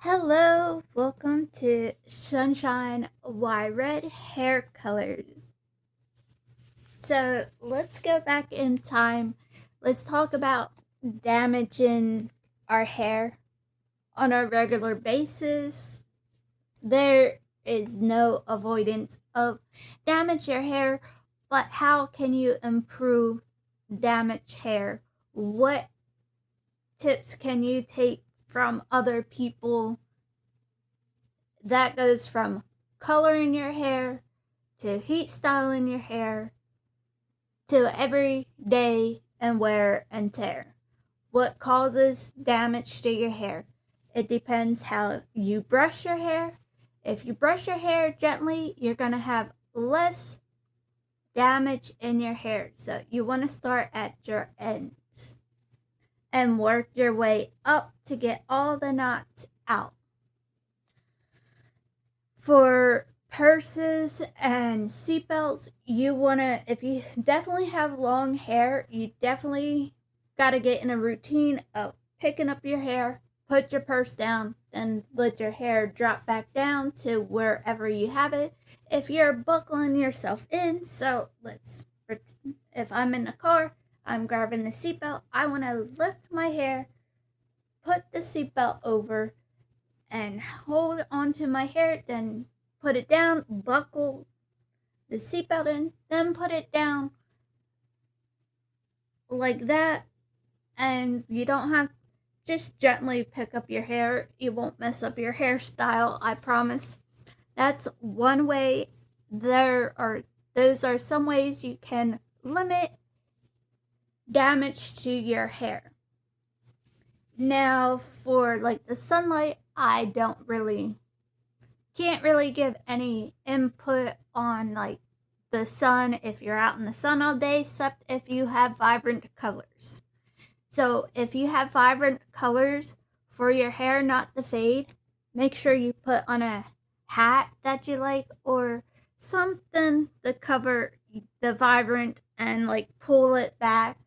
Hello, welcome to Sunshine Why Red Hair Colors. So let's go back in time. Let's talk about damaging our hair on a regular basis. There is no avoidance of damage your hair, but how can you improve damaged hair? What tips can you take from other people? That goes from coloring your hair to heat styling your hair to every day and wear and tear. What causes damage to your hair? It depends how you brush your hair. If you brush your hair gently, you're going to have less damage in your hair. So you want to start at your ends and work your way up to get all the knots out. For purses and seatbelts, you want to, if you definitely have long hair, you definitely got to get in a routine of picking up your hair, put your purse down, then let your hair drop back down to wherever you have it. If you're buckling yourself in, so if I'm in the car, I'm grabbing the seatbelt, I want to lift my hair, put the seatbelt over, and hold onto my hair, then put it down, buckle the seatbelt in, then put it down like that. And you don't have, just gently pick up your hair. You won't mess up your hairstyle, I promise. That's one way. Those are some ways you can limit damage to your hair. Now for like the sunlight, I can't really give any input on like the sun if you're out in the sun all day, except if you have vibrant colors. So if you have vibrant colors for your hair not to fade, make sure you put on a hat that you like or something to cover the vibrant and like pull it back,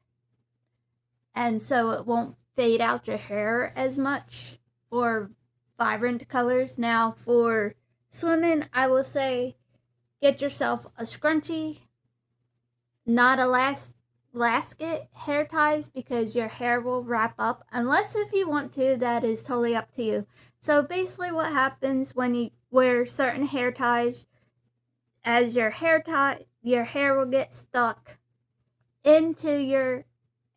and so it won't fade out your hair as much for vibrant colors. Now for swimming, I will say get yourself a scrunchie, not a lasket hair ties, because your hair will wrap up, unless if you want to, that is totally up to you. So basically what happens when you wear certain hair ties, as your hair will get stuck into your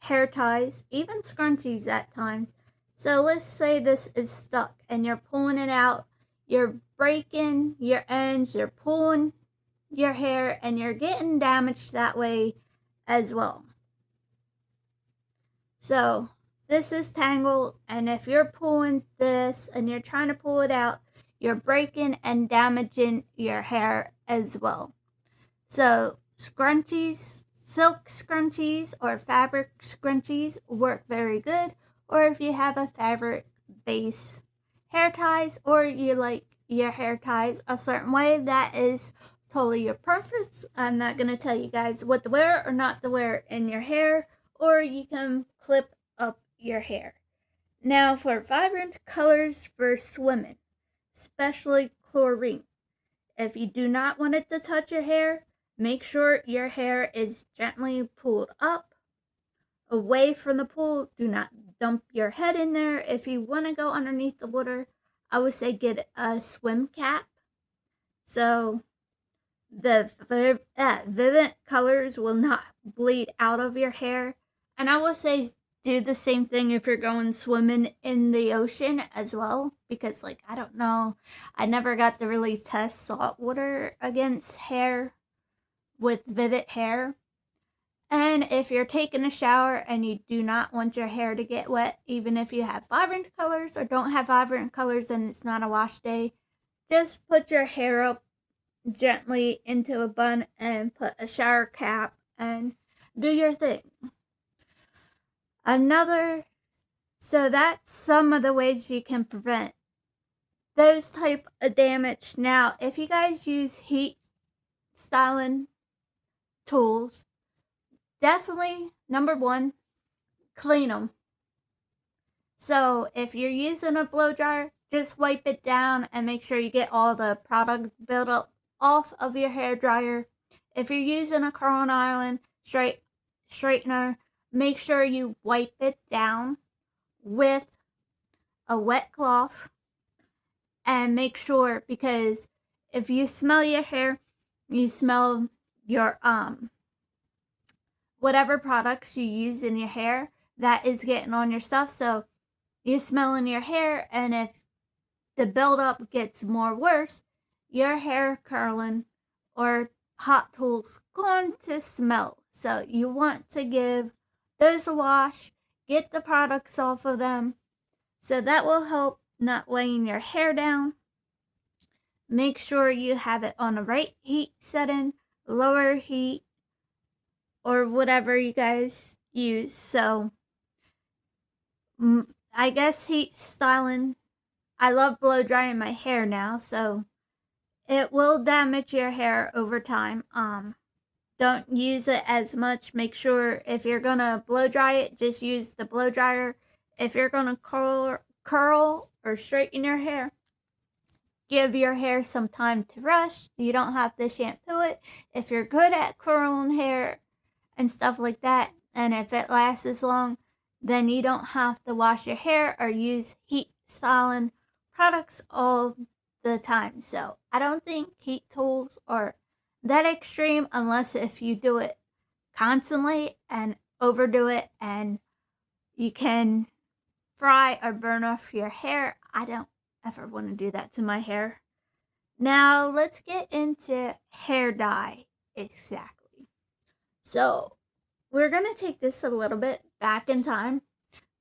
hair ties, even scrunchies at times. So let's say this is stuck and you're pulling it out, you're breaking your ends, you're pulling your hair, and you're getting damaged that way as well. So this is tangled, and if you're pulling this and you're trying to pull it out, you're breaking and damaging your hair as well. So scrunchies, silk scrunchies or fabric scrunchies work very good, or if you have a fabric base hair ties, or you like your hair ties a certain way, that is totally your preference. I'm not going to tell you guys what to wear or not to wear in your hair, or you can clip up your hair. Now for vibrant colors for swimming, especially chlorine. If you do not want it to touch your hair, make sure your hair is gently pulled up away from the pool. Do not dump your head in there. If you want to go underneath the water, I would say get a swim cap. So the vivid colors will not bleed out of your hair. And I will say do the same thing if you're going swimming in the ocean as well, because like I don't know, I never got to really test salt water against hair with vivid hair. And if you're taking a shower and you do not want your hair to get wet, even if you have vibrant colors or don't have vibrant colors and it's not a wash day, just put your hair up gently into a bun and put a shower cap and do your thing. So that's some of the ways you can prevent those type of damage. Now, if you guys use heat styling tools, definitely number one, clean them. So if you're using a blow dryer, just wipe it down and make sure you get all the product buildup off of your hair dryer. If you're using a curling iron straightener, make sure you wipe it down with a wet cloth, and make sure, because if you smell your hair, you smell your whatever products you use in your hair, that is getting on your stuff. So you smell in your hair, and if the buildup gets more worse, your hair curling or hot tools going to smell. So you want to give those a wash, get the products off of them, so that will help not weighing your hair down. Make sure you have it on the right heat setting, lower heat, or whatever you guys use. So I guess heat styling, I love blow drying my hair now, so it will damage your hair over time. Don't use it as much. Make sure if you're gonna blow dry it, just use the blow dryer. If you're gonna curl or straighten your hair, give your hair some time to rest. You don't have to shampoo it. If you're good at curling hair and stuff like that, and if it lasts as long, then you don't have to wash your hair or use heat styling products all the time. So I don't think heat tools are that extreme, unless if you do it constantly and overdo it and you can fry or burn off your hair. I don't ever want to do that to my hair. Now let's get into hair dye exactly. So we're going to take this a little bit back in time,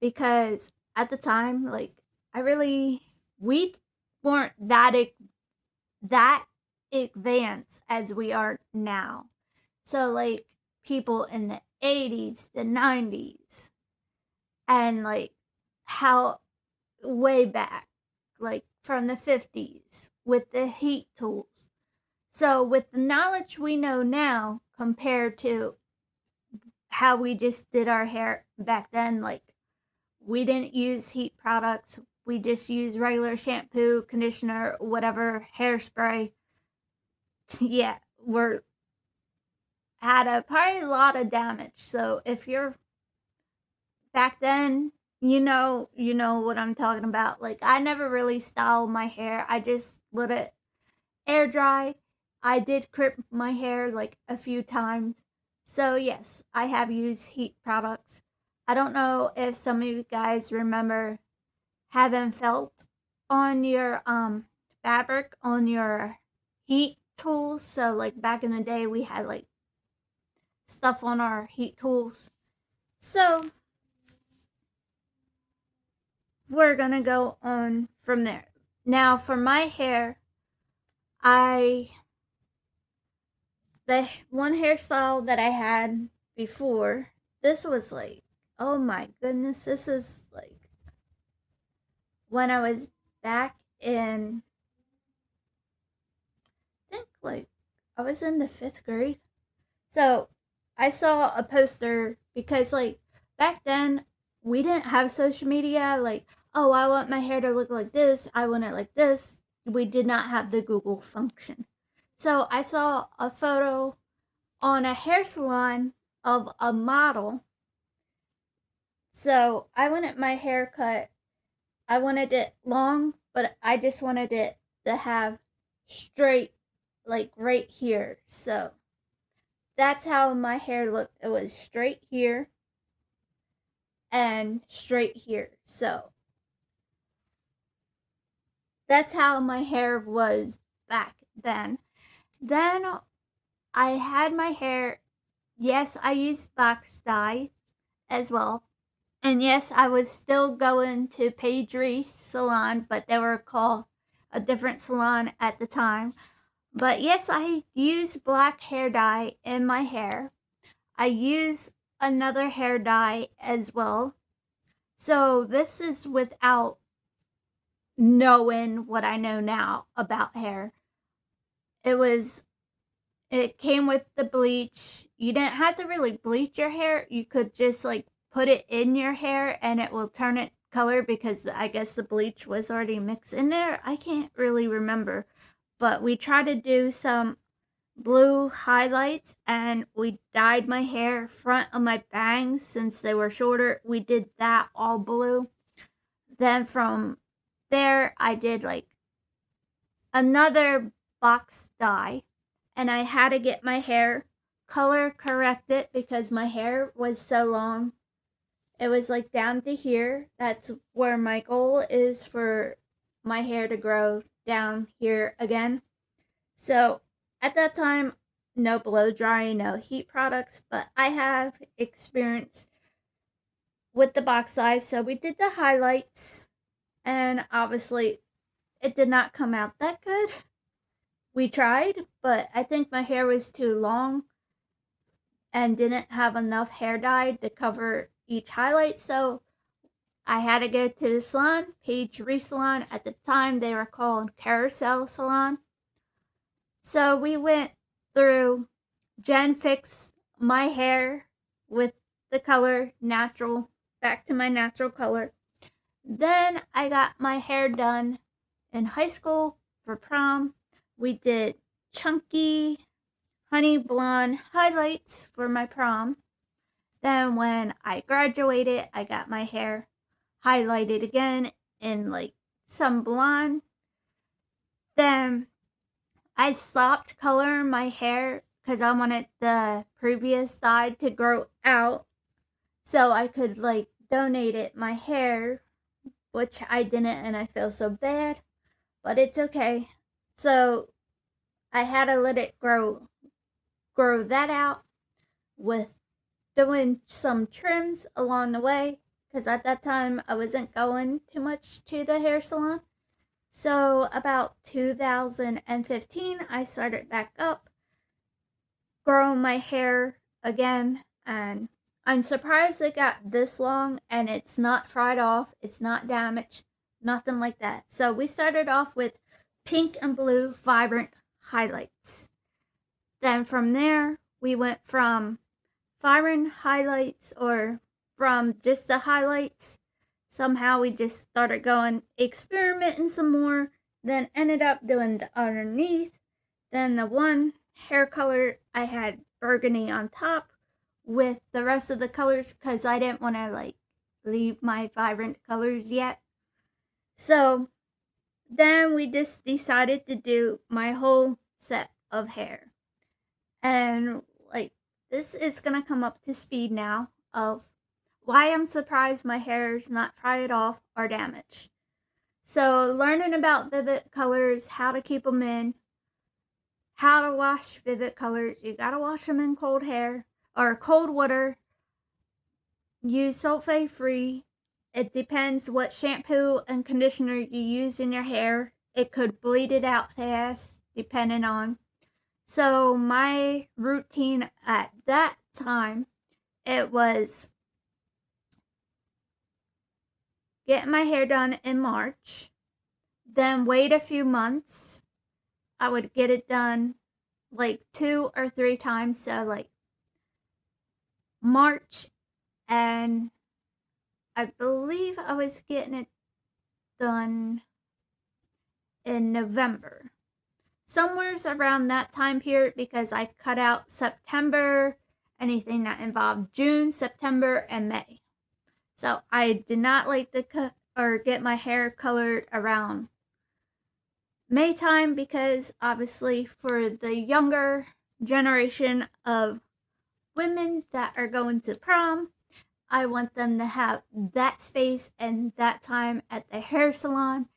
because at the time, like, we weren't that advanced as we are now. So like people in the 80s, the 90s, and like how way back, like from the 50s with the heat tools. So with the knowledge we know now compared to how we just did our hair back then, like we didn't use heat products. We just used regular shampoo, conditioner, whatever, hairspray. Yeah, we're had probably a lot of damage. So if you're back then, you know what I'm talking about. Like, I never really styled my hair. I just let it air dry. I did crimp my hair like a few times. So yes, I have used heat products. I don't know if some of you guys remember having felt on your fabric on your heat tools. So like back in the day, we had like stuff on our heat tools. So we're gonna go on from there. Now for my hair, the one hairstyle that I had before, this was like, oh my goodness, this is like when I was back in, I think like I was in the 5th grade. So I saw a poster, because like back then we didn't have social media, like, oh, I want my hair to look like this, I want it like this. We did not have the Google function. So I saw a photo on a hair salon of a model. So I wanted my hair cut. I wanted it long, but I just wanted it to have straight, like right here. So that's how my hair looked. It was straight here and straight here. So that's how my hair was back then. Then I had my hair, yes, I used box dye as well. And yes, I was still going to Paige Reese salon, but they were called a different salon at the time. But yes, I use black hair dye in my hair. I use another hair dye as well. So this is without knowing what I know now about hair. It came with the bleach. You didn't have to really bleach your hair. You could just like put it in your hair and it will turn it color because I guess the bleach was already mixed in there. I can't really remember. But we tried to do some blue highlights and we dyed my hair front of my bangs since they were shorter. We did that all blue. Then from there I did like another box dye and I had to get my hair color corrected because my hair was so long. It was like down to here. That's where my goal is for my hair to grow down here again. So at that time, no blow drying, no heat products, but I have experience with the box size. So we did the highlights and obviously it did not come out that good. We tried, but I think my hair was too long and didn't have enough hair dye to cover each highlight. So I had to go to the salon, Page Resalon. At the time, they were called Carousel Salon. So we went through. Jen fixed my hair with the color natural, back to my natural color. Then I got my hair done in high school for prom. We did chunky honey blonde highlights for my prom. Then when I graduated, I got my hair highlighted again in like some blonde. Then I stopped coloring my hair because I wanted the previous dye to grow out so I could like donate it my hair, which I didn't and I feel so bad, but it's okay. So I had to let it grow that out with doing some trims along the way because at that time I wasn't going too much to the hair salon. So about 2015, I started back up, growing my hair again, and I'm surprised it got this long and it's not fried off, it's not damaged, nothing like that. So we started off with pink and blue vibrant highlights. Then from there, we went from vibrant highlights or from just the highlights. Somehow we just started going experimenting some more, then ended up doing the underneath. Then the one hair color I had burgundy on top with the rest of the colors because I didn't want to like leave my vibrant colors yet. So then we just decided to do my whole set of hair. And like this is gonna come up to speed now of why I'm surprised my hair is not fried off or damaged. So learning about vivid colors, how to keep them in, how to wash vivid colors. You gotta wash them in cold hair or cold water. Use sulfate free. It depends what shampoo and conditioner you use in your hair. It could bleed it out fast depending on. So my routine at that time, it was get my hair done in March, then wait a few months. I would get it done like 2 or 3 times. So like March, and I believe I was getting it done in November. Somewhere's around that time period because I cut out September, anything that involved June, September, and May. So I did not like to cut or get my hair colored around May time because obviously for the younger generation of women that are going to prom, I want them to have that space and that time at the hair salon,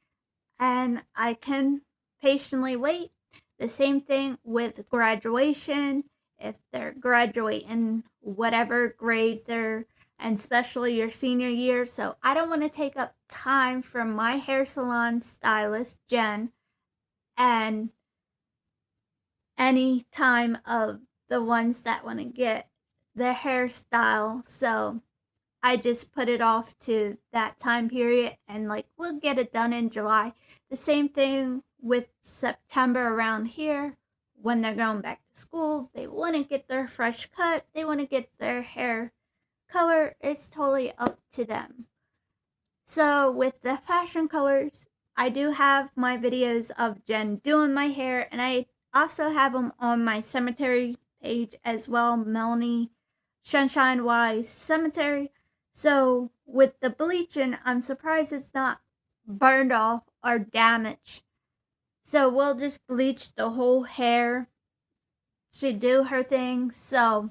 and I can patiently wait. The same thing with graduation. If they're graduating whatever grade they're, and especially your senior year. So I don't want to take up time from my hair salon stylist, Jen, and any time of the ones that want to get their hairstyle. So I just put it off to that time period and like we'll get it done in July. The same thing with September around here when they're going back to school. They want to get their fresh cut. They want to get their hair color. It's totally up to them. So with the fashion colors, I do have my videos of Jen doing my hair, and I also have them on my cemetery page as well, Melanie Sunshine Y Cemetery. So with the bleaching, I'm surprised it's not burned off or damaged. So we'll just bleach the whole hair. She do her thing. So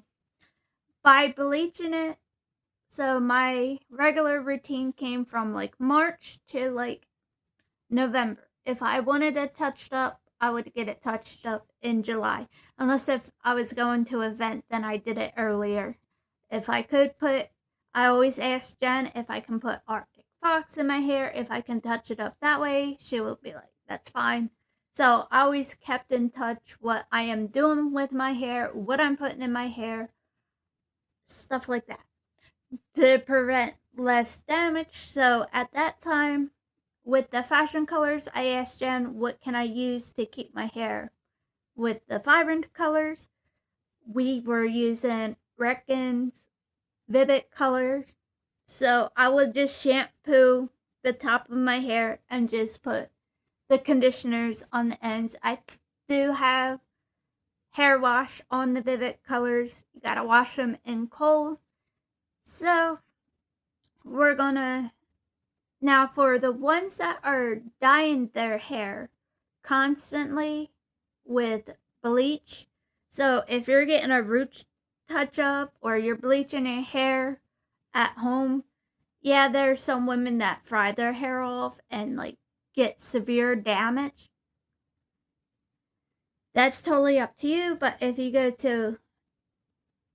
by bleaching it, so my regular routine came from like March to like November. If I wanted it touched up, I would get it touched up in July. Unless if I was going to an event, then I did it earlier. If I could I always ask Jen if I can put Arctic Fox in my hair, if I can touch it up that way. She will be like, that's fine. So I always kept in touch what I am doing with my hair, what I'm putting in my hair, stuff like that, to prevent less damage. So at that time, with the fashion colors, I asked Jen what can I use to keep my hair. With the vibrant colors, we were using Redken's Vivid colors. So I would just shampoo the top of my hair and just put the conditioners on the ends. I do have hair wash on the Vivid colors. You gotta wash them in cold. So we're gonna, now for the ones that are dyeing their hair constantly with bleach. So if you're getting a root touch up or you're bleaching your hair at home, yeah, there's some women that fry their hair off and like get severe damage. That's totally up to you, but if you go to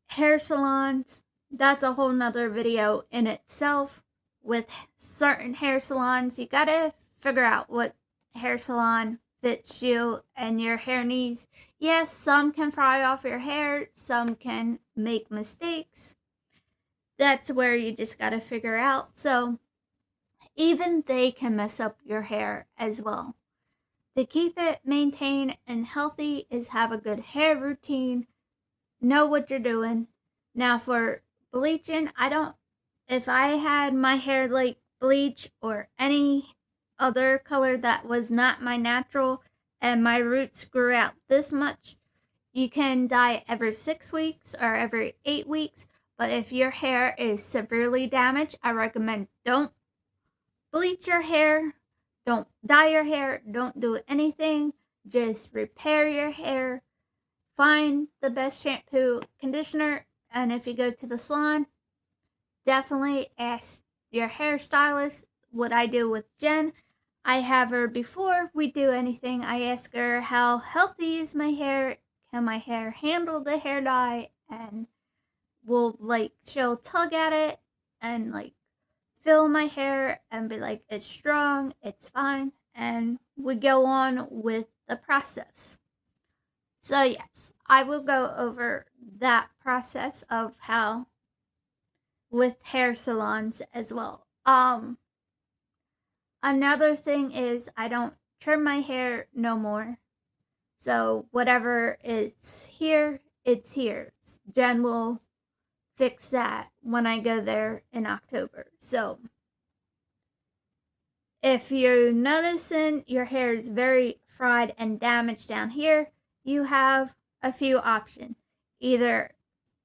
hair salons, that's a whole nother video in itself. With certain hair salons, you gotta figure out what hair salon fits you and your hair needs. Yes, some can fry off your hair, some can make mistakes. That's where you just gotta figure out. So even they can mess up your hair as well. To keep it maintained and healthy is have a good hair routine, know what you're doing. Now for bleaching, if I had my hair like bleach or any other color that was not my natural and my roots grew out this much, you can dye every 6 weeks or every 8 weeks. But if your hair is severely damaged, I recommend don't bleach your hair, don't dye your hair, don't do anything. Just repair your hair, find the best shampoo, conditioner, and if you go to the salon, definitely ask your hairstylist. What I do with Jen, I have her before we do anything. I ask her how healthy is my hair, can my hair handle the hair dye, and she'll tug at it and like feel my hair and be like, it's strong, it's fine, and we go on with the process. So yes, I will go over that process of how with hair salons as well. Another thing is I don't trim my hair no more. So whatever it's here, it's here. Jen will fix that when I go there in October. So if you're noticing your hair is very fried and damaged down here, you have a few options. Either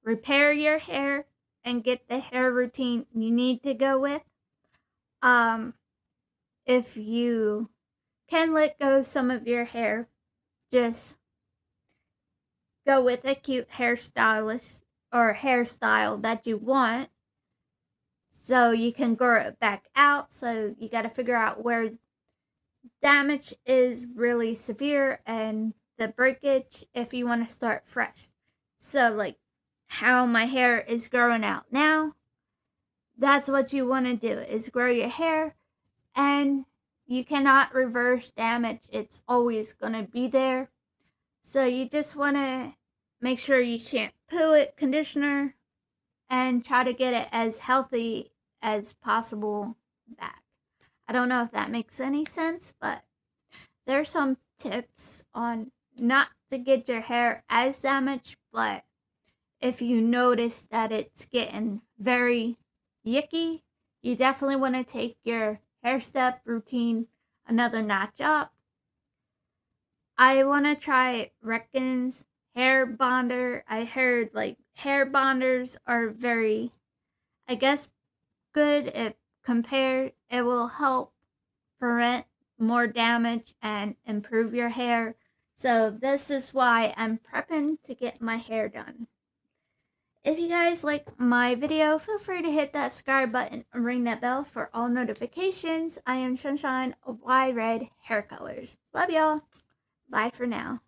repair your hair and get the hair routine you need to go with. If you can let go some of your hair, just go with a cute hairstylist or hairstyle that you want, so you can grow it back out. So you got to figure out where damage is really severe and the breakage if you want to start fresh. So like how my hair is growing out now, that's what you want to do, is grow your hair, and you cannot reverse damage. It's always going to be there. So you just want to make sure you shampoo it, conditioner, and try to get it as healthy as possible back. I don't know if that makes any sense, but there's some tips on not to get your hair as damaged, but if you notice that it's getting very yicky, you definitely want to take your hair step routine another notch up. I want to try Redken's hair bonder. I heard like hair bonders are very, I guess, good. It will help prevent more damage and improve your hair. So this is why I'm prepping to get my hair done. If you guys like my video, feel free to hit that subscribe button and ring that bell for all notifications. I am Sunshine of Y Red Hair Colors. Love y'all. Bye for now.